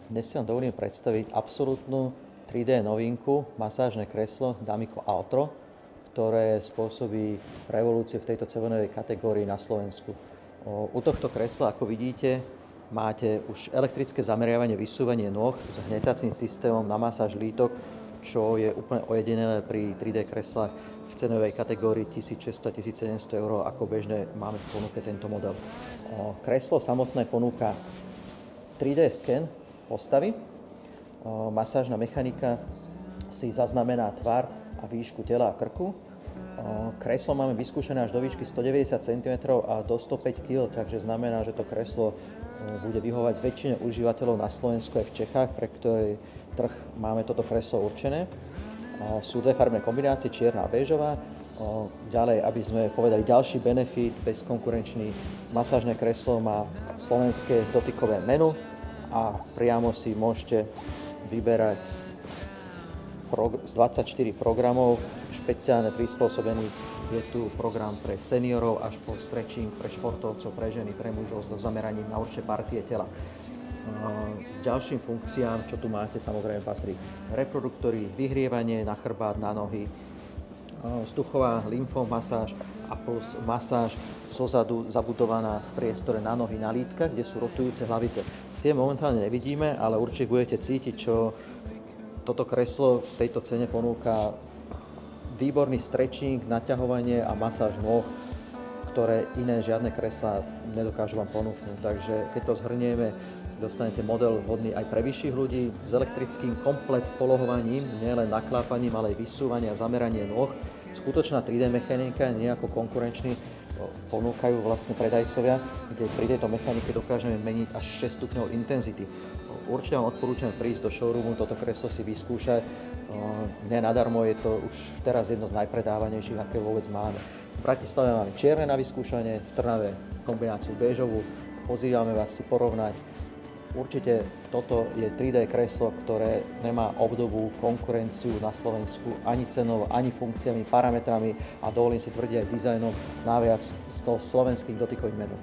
Dnes si vám dovolím predstaviť absolútnu 3D novinku, masážne kreslo Damico Altro, ktoré spôsobí revolúciu v tejto cenovej kategórii na Slovensku. U tohto kresla, ako vidíte, máte už elektrické zameriavanie, vysúvanie nôh s hnietacím systémom na masáž lítok, čo je úplne ojedinelé pri 3D kreslách v cenovej kategórii 1600-1700 eur, ako bežne máme v ponuke tento model. Kreslo samotné ponúka 3D sken postavy, masážna mechanika si zaznamená tvar a výšku tela a krku. Kreslo máme vyskúšané až do výšky 190 cm a do 105 kg, takže znamená, že to kreslo bude vyhovovať väčšine užívateľov na Slovensku aj v Čechách, pre ktorý trh máme toto kreslo určené. Sú dve farbné kombinácie, čierna a béžová. Ďalej, aby sme povedali ďalší benefit, bezkonkurenčný, masážne kreslo má slovenské dotykové menu a priamo si môžete vyberať z 24 programov, špeciálne prispôsobený. Je tu program pre seniorov až po stretching, pre športovcov, pre ženy, pre mužov s zameraním na určité partie tela. Ďalším funkciám, čo tu máte, samozrejme patrí reproduktory, vyhrievanie na chrbát, na nohy, vzduchová lymfomasáž a plus masáž zozadu zabudovaná v priestore na nohy, na lítkach, kde sú rotujúce hlavice. Tie momentálne nevidíme, ale určite budete cítiť, čo toto kreslo v tejto cene ponúka výborný stretching, naťahovanie a masáž nôh, ktoré iné žiadne kreslá nedokážu vám ponúknuť. Takže keď to zhrnieme, dostanete model vhodný aj pre vyšších ľudí s elektrickým komplet polohovaním, nielen naklápaním, ale aj vysúvanie a zameranie nôh. Skutočná 3D mechanika, nie ako konkurenčný, ponúkajú vlastne predajcovia, kde pri tejto mechanike dokážeme meniť až 6 stupňov intenzity. Určite vám odporúčam prísť do showroomu, toto kreslo si vyskúšať. Nenadarmo je to už teraz jedno z najpredávanejších, aké vôbec máme. V Bratislave máme čierne na vyskúšanie, v Trnave kombináciu béžovú. Pozývame vás si porovnať. Určite toto je 3D kreslo, ktoré nemá obdobú konkurenciu na Slovensku ani cenovo, ani funkciami, parametrami a dovolím si tvrdiť aj dizajnom, naviac s slovenským dotykovým menom.